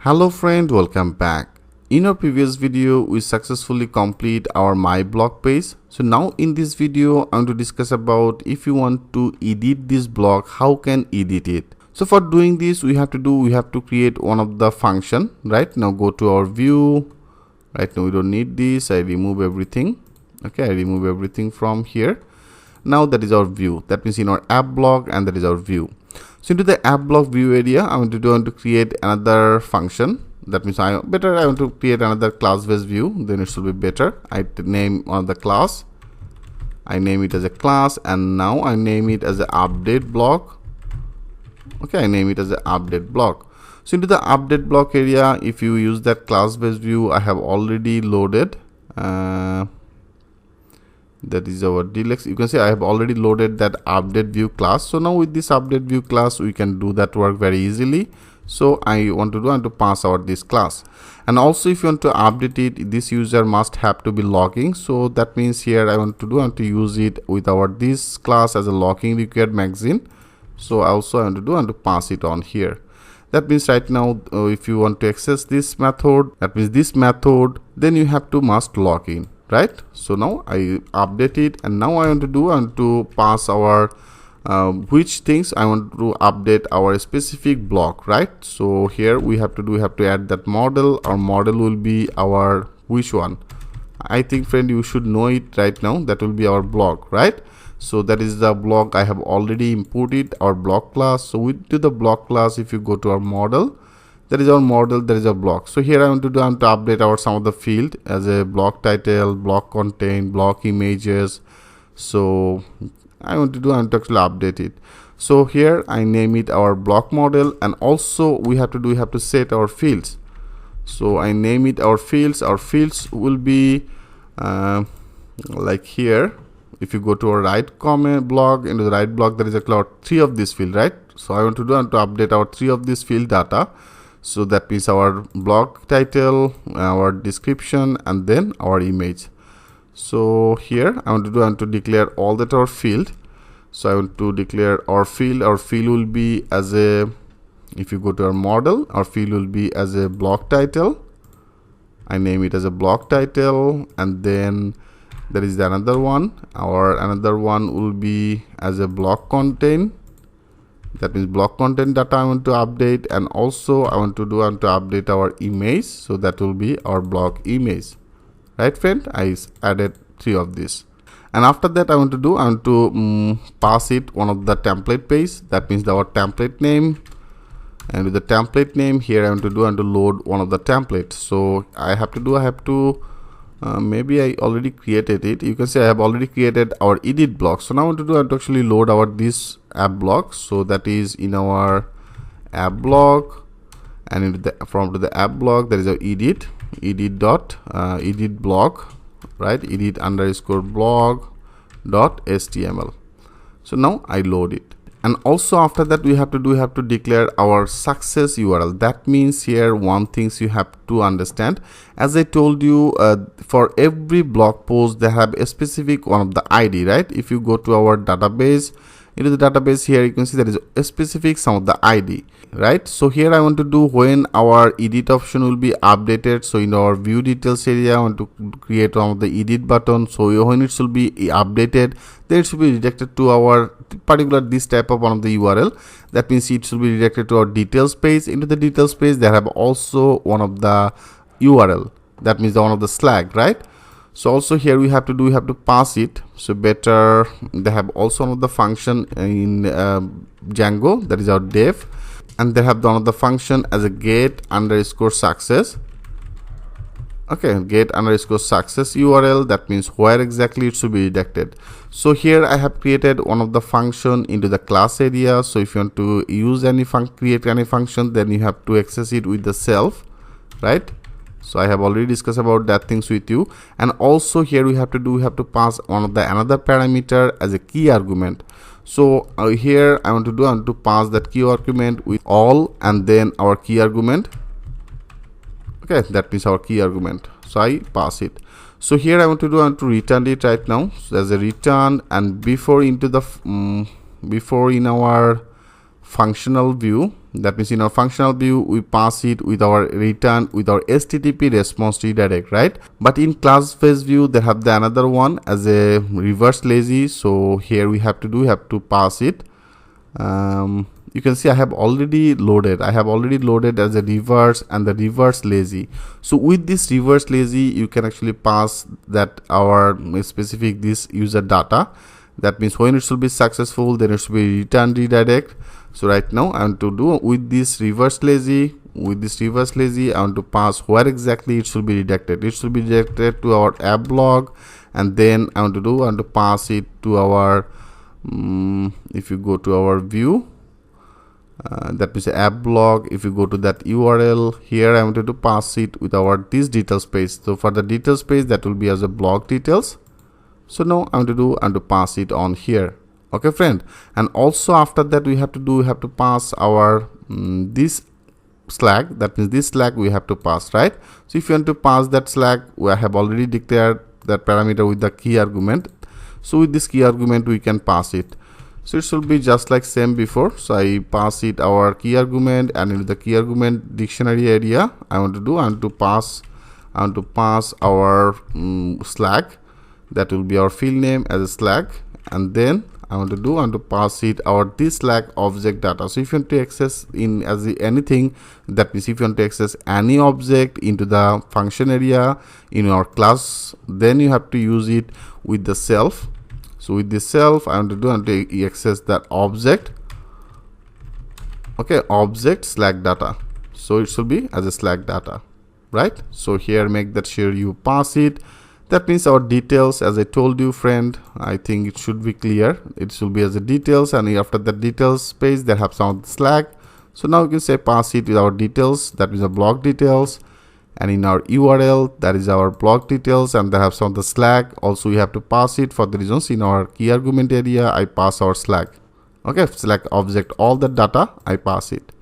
Hello friend, welcome back. In our previous video, we successfully complete our My Blog page. So now in this video, I'm going to discuss about if you want to edit this blog, how can edit it. So for doing this, we have to create one of the function, right? Now go to our view. Right now we don't need this. I remove everything. Okay, I remove everything from here. Now that is our view. That means in our app blog, and that is our view. So into the app block view area, I want to create another function. That means I want to create another class based view. Then it should be better. I name on the class. I name it as a class, and now I name it as an update block. Okay, I name it as an update block. So into the update block area, if you use that class based view, I have already loaded. That is our deluxe. You can see I have already loaded that update view class. So now with this update view class, we can do that work very easily. So I want to pass out this class. And also if you want to update it, this user must have to be logging. So that means here I want to use it with our this class as a logging required magazine. So also I want to pass it on here. That means right now if you want to access this method, that means this method, then you have to must log in. Right, so now I update it, and now I want to pass our which things I want to update our specific block, right? So here we have to add that model. Our model will be our which one? I think friend, you should know it right now. That will be our block, right? So that is the block I have already imported our block class. So with the block class, if you go to our model, that is our model, that is our block. So here I want to update our some of the field as a block title, block content, block images. So I want to actually update it. So here I name it our block model, and also we have to set our fields. So I name it our fields. Our fields will be like here. If you go to our right comment block, into the right block, there is a cloud 3 of this field, right? So I want to update our 3 of this field data. So that means our blog title, our description, and then our image. So here I want to declare all that our field. So I want to declare our field. Our field will be as a, if you go to our model, our field will be as a blog title. I name it as a blog title, and then there is another one. Our another one will be as a blog content. That means block content data I want to update, and also I want to update our image. So that will be our block image, right friend? I added 3 of this, and after that I want to pass it one of the template page. That means our template name, and with the template name here I want to load one of the templates. So I have to maybe I already created it. You can see I have already created our edit block. So now I want to actually load our this app block. So that is in our app block, and into the from to the app block there is our edit block, right? Edit underscore blog dot html. So now I load it. And also after that we have to declare our success URL. That means here one things you have to understand. As I told you, for every blog post they have a specific one of the ID, right? If you go to our database, into the database here you can see there is a specific some of the ID, right? So here I want to do when our edit option will be updated. So in our view details area I want to create one of the edit button. So when it should be updated, then it should be redirected to our particular this type of one of the URL. That means it should be redirected to our details page. Into the details page there have also one of the URL. That means the one of the Slack, right? So also here we have to pass it. So better they have also one of the function in Django, that is our dev, and they have one of the function as a get underscore success. Okay, get underscore success URL. That means where exactly it should be redirected. So here I have created one of the function into the class area. So if you want to use any create any function, then you have to access it with the self, right? So I have already discussed about that things with you. And also here we have to pass one of the another parameter as a key argument. So here I want to pass that key argument with all, and then our key argument. Okay, that means our key argument. So I pass it. So here I want to return it right now. So as a return, and before into the before in our functional view, that means in our functional view we pass it with our return with our HTTP response redirect, right? But in class face view they have the another one as a reverse lazy. So here we have to pass it. You can see I have already loaded as a reverse and the reverse lazy. So with this reverse lazy you can actually pass that our specific this user data. That means when it should be successful, then it should be return redirect. So right now I want to do with this reverse lazy, I want to pass where exactly it should be redirected. It should be redirected to our app blog, and then I want to pass it to our if you go to our view, that means app blog. If you go to that URL here, I wanted to pass it with our this details page. So for the details page, that will be as a blog details. So now I want to pass it on here. Okay, friend. And also after that we have to pass our this Slack. That means this Slack we have to pass, right? So if you want to pass that Slack, we have already declared that parameter with the key argument. So with this key argument we can pass it. So it should be just like same before. So I pass it our key argument, and in the key argument dictionary area I want to pass our Slack. That will be our field name as a Slack, and then I want to pass it our this Slack object data. So if you want to access in as anything, that means if you want to access any object into the function area in your class, then you have to use it with the self. So with this self I want to access that object. Okay, object Slack data. So it should be as a Slack data, right? So here make that sure you pass it. That means our details, as I told you, friend, I think it should be clear. It should be as a details, and after the details page they have some Slack. So now you can say pass it with our details, that means the blog details, and in our URL that is our blog details, and they have some of the Slack. Also we have to pass it for the reasons in our key argument area I pass our Slack. Okay, Slack object, all the data I pass it.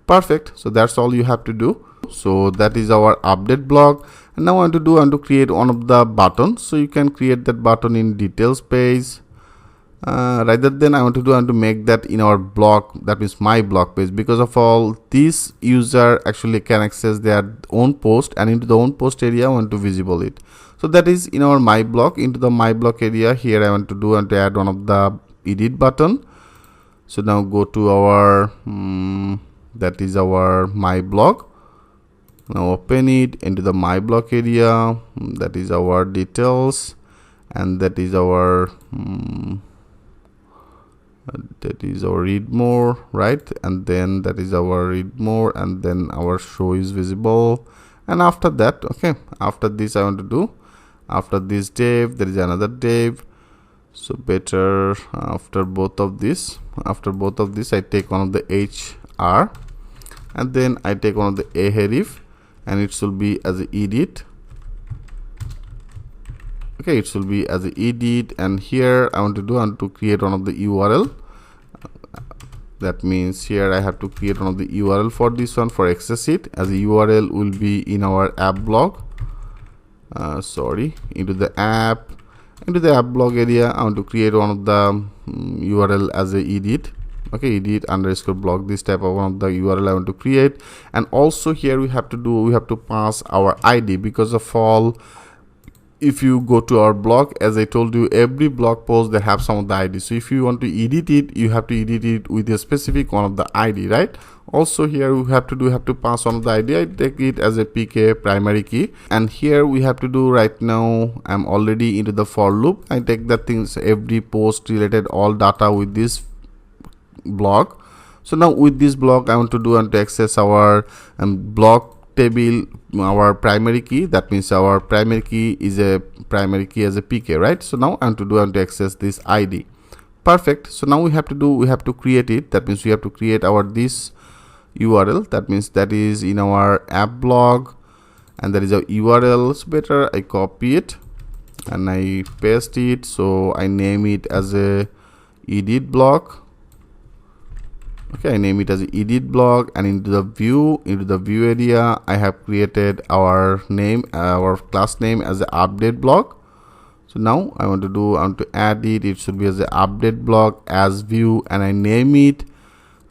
Perfect. So that's all you have to do. So that is our update blog. And now I want to create one of the buttons. So you can create that button in details page. Rather than I want to make that in our blog, that means my blog page, because of all this user actually can access their own post, and into the own post area I want to visible it. So that is in our my blog. Into the my blog area here I want to add one of the edit button. So now go to our that is our my blog. Now open it into the my blog area. That is our details, and that is our read more, right? And then that is our read more, and then our show is visible. And after that, okay, after this I want to do, after this div there is another div. So better after both of this I take one of the HR, and then I take one of the ahref, and it should be as a edit. Okay, it should be as a edit, and here I want to create one of the URL. That means here I have to create one of the URL for this one for access it, as a URL will be in our app blog. Into the app blog area I want to create one of the URL as a edit. Okay, edit underscore blog, this type of one of the URL I want to create. And also here we have to pass our ID, because of all, if you go to our blog, as I told you, every blog post they have some of the ID. So if you want to edit it, you have to edit it with a specific one of the ID, right? Also here we have to pass one of the ID. I take it as a PK primary key, and here we have to do right now I'm already into the for loop. I take the things, every post related all data with this blog. So now with this blog I want to access our blog table, our primary key. That means our primary key is a primary key as a PK, right? So now I want to access this ID. Perfect. So now we have to create it. That means we have to create our this URL. That means that is in our app blog, and that is a URL. So better I copy it and I paste it. So I name it as a edit blog. Okay, I name it as edit blog, and into the view area I have created our name, our class name as the update blog. So now I want to add it. It should be as the update blog as view, and I name it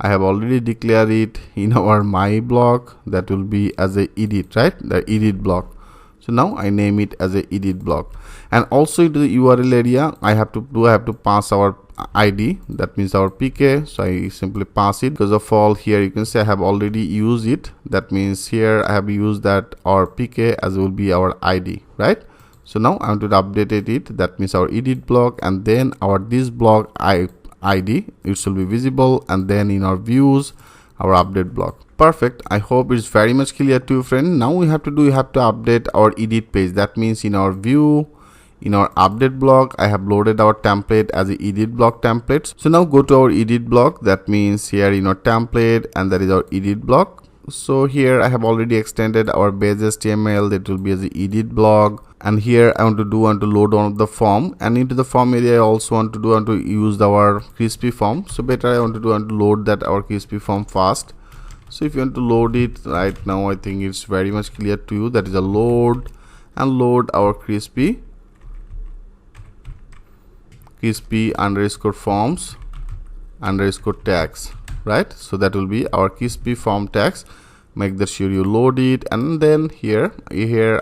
I have already declared it in our my block, that will be as a edit, right? The edit block. So now I name it as a edit block. And also into the URL area, I have to pass our ID, that means our PK. So I simply pass it. Because of all, here you can see I have already used it. That means here I have used that our PK as will be our ID, right? So now I want to update it. That means our edit block, and then our this block ID, it should be visible, and then in our views, our update block. Perfect. I hope it's very much clear to you, friend. Now we have to update our edit page. That means in our view, in our update block, I have loaded our template as a edit block template. So now go to our edit block. That means here in our template, and that is our edit block. So here I have already extended our base HTML, that will be as the edit block. And here I want to load one of the form, and into the form area I also want to use our crispy form. So better I want to load that our crispy form fast. So if you want to load it right now, I think it's very much clear to you. That is a load, and load our crispy underscore forms underscore tags, right? So that will be our crispy form tags. Make that sure you load it, and then here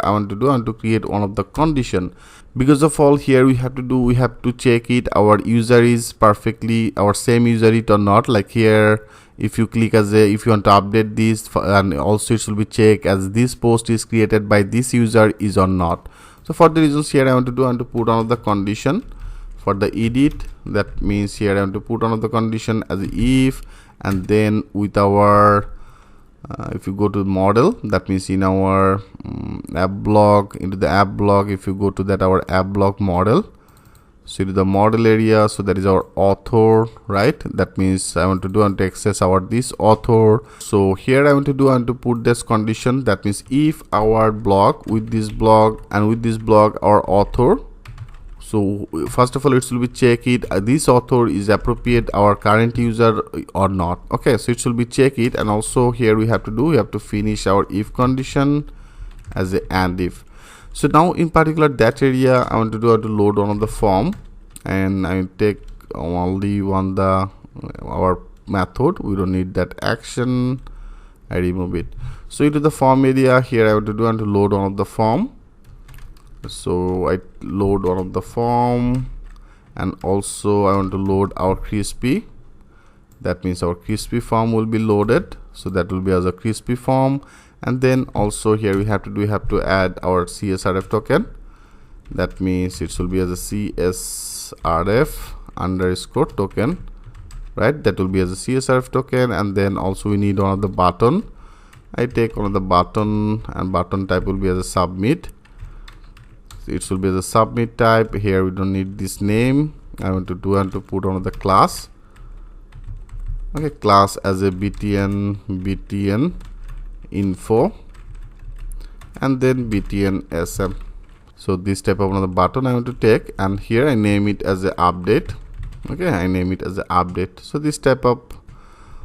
I want to create one of the condition. Because of all, here we have to check it our user is perfectly our same user it or not. Like here, if you click if you want to update this, and also it should be checked as this post is created by this user is or not. So for the reasons here I want to put one of the condition for the edit. That means here I want to put one of the condition as if, and then with our if you go to model, that means in our app block, into the app block, if you go to that our app block model, so to the model area, so that is our author, right? That means I want to access our this author. So here I want to put this condition. That means if our block with this block and with this block our author, so first of all it should be check it this author is appropriate our current user or not. Okay, so it should be check it. And also here we have to finish our if condition as a and if. So now in particular that area I want to load one of the form, and I take only our method. We don't need that action. I remove it. So into the form area, here I want to load one of the form. So I load one of the form, and also I want to load our crispy. That means our crispy form will be loaded, so that will be as a crispy form. And then also here we have to add our CSRF token. That means it will be as a CSRF underscore token, right? That will be as a CSRF token. And then also we need one of the button. I take one of the button, and button type will be as a submit. It should be as a submit type. Here we don't need this name. I want to put on the class. Okay, class as a btn info, and then btn sm. So this type of another button I want to take, and here I name it as a update. Okay, I name it as a update. So this type of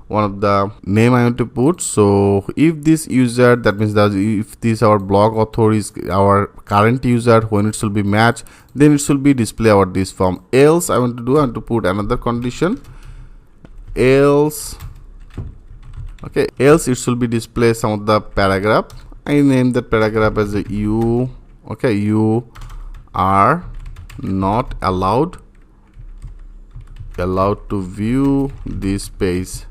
one of the name I want to put. So if this user, that means that if this our blog author is our current user, when it should be matched, then it should be display our this form. Else I want to put another condition. Else, okay, else it should be display some of the paragraph. I name that paragraph as a you. Okay, you are not allowed to view this page.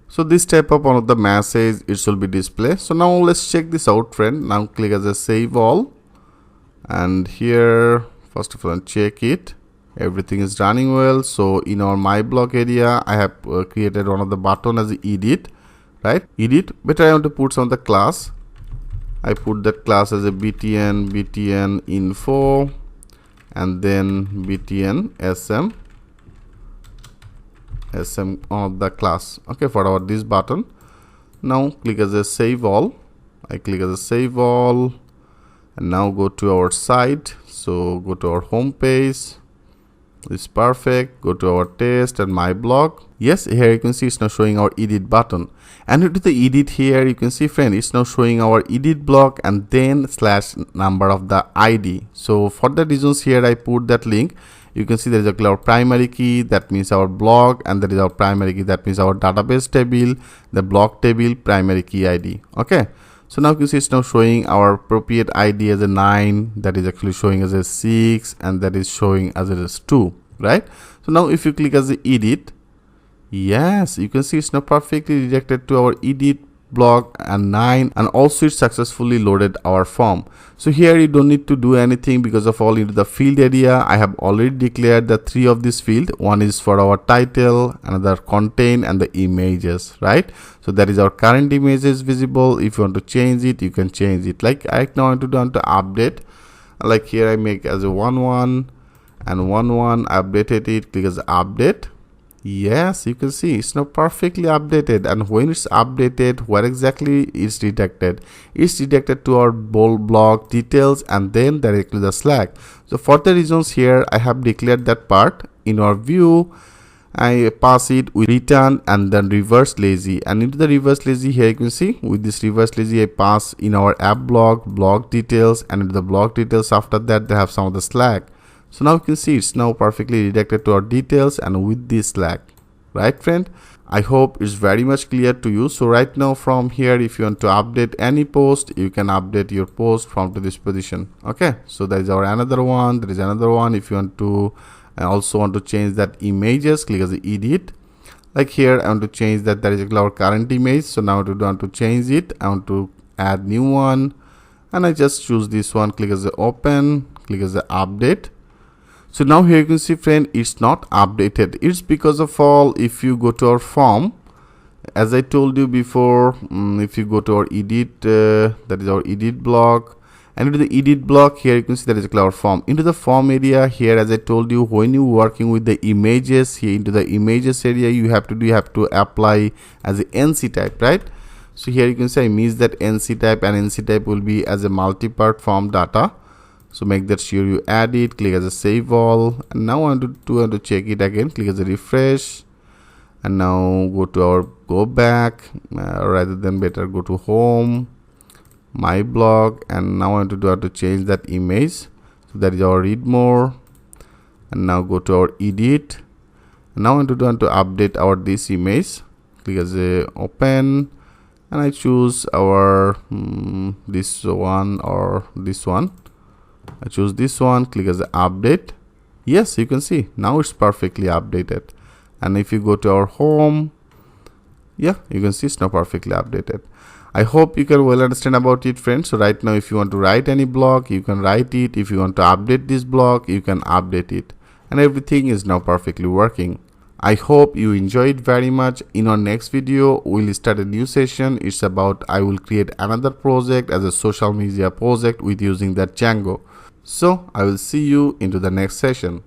So this type of one of the message it should be displayed. So now let's check this out, friend. Now click as a save all, and here first of all check it, everything is running well. So in our my blog area I have created one of the button as edit, right? Edit, but I want to put some of the class. I put that class as a btn info, and then btn sm on the class. Okay, for our this button. Now click as a save all. I click as a save all, and now go to our site. So go to our home page. It's perfect. Go to our test and my blog. Yes, here you can see it's now showing our edit button, and into the edit here you can see, friend, it's now showing our edit block and then / number of the ID. So for the reasons here I put that link. you can see there is a our primary key, that means our blog, and there is our primary key, that means our database table, the blog table, primary key ID. Okay, so now you can see it's now showing our appropriate ID as a 9, that is actually showing as a 6, and that is showing as it is 2, right? So now if you click as the edit, yes, you can see it's now perfectly redirected to our edit blog and 9, and also it successfully loaded our form. So here you don't need to do anything because of all into the field area. I have already declared the 3 of this field. One is for our title, another content, and the images, right? So that is our current images visible. If you want to change it, you can change it. Like I now want to do to update, like here I make as a 1 and 1 I updated it, click as update. Yes, you can see it's now perfectly updated, and when it's updated, where exactly it's redirected? It's redirected to our blog details and then directly the Slack. So for the reasons here, I have declared that part. In our view, I pass it with return and then reverse lazy, and into the reverse lazy here you can see with this reverse lazy I pass in our app blog details, and into the blog details after that they have some of the Slack. So now you can see it's now perfectly redirected to our details and with this Slack, right friend? I hope it's very much clear to you. So right now from here, if you want to update any post, you can update your post from to this position. Okay, so there is our another one, there is another one. If you want to also want to change that images, click as the edit. Like here I want to change that, there is our current image. So now to want to change it, I want to add new one, and I just choose this one, click as the open, click as the update. So now here you can see friend, it's not updated. It's because of all, if you go to our form, as I told you before, if you go to our edit, that is our edit block, and into the edit block here you can see that is our form. Into the form area here, as I told you, when you working with the images, here into the images area you have to apply as a NC type, right? So here you can say I miss that NC type, and NC type will be as a multi-part form data. So make that sure you add it, click as a save all, and now I want to check it again, click as a refresh, and now go back, rather than better go to home, my blog, and now I want to change that image. So that is our read more, and now go to our edit, and now I want to update our this image, click as a open, and I choose our this one or this one. I choose this one, click as update. Yes, you can see now it's perfectly updated. And if you go to our home, yeah, you can see it's now perfectly updated. I hope you can well understand about it friends. So right now if you want to write any blog, you can write it. If you want to update this blog, you can update it, and everything is now perfectly working. I hope you enjoyed very much. In our next video, we'll start a new session. It's about I will create another project as a social media project with using that Django. So I will see you into the next session.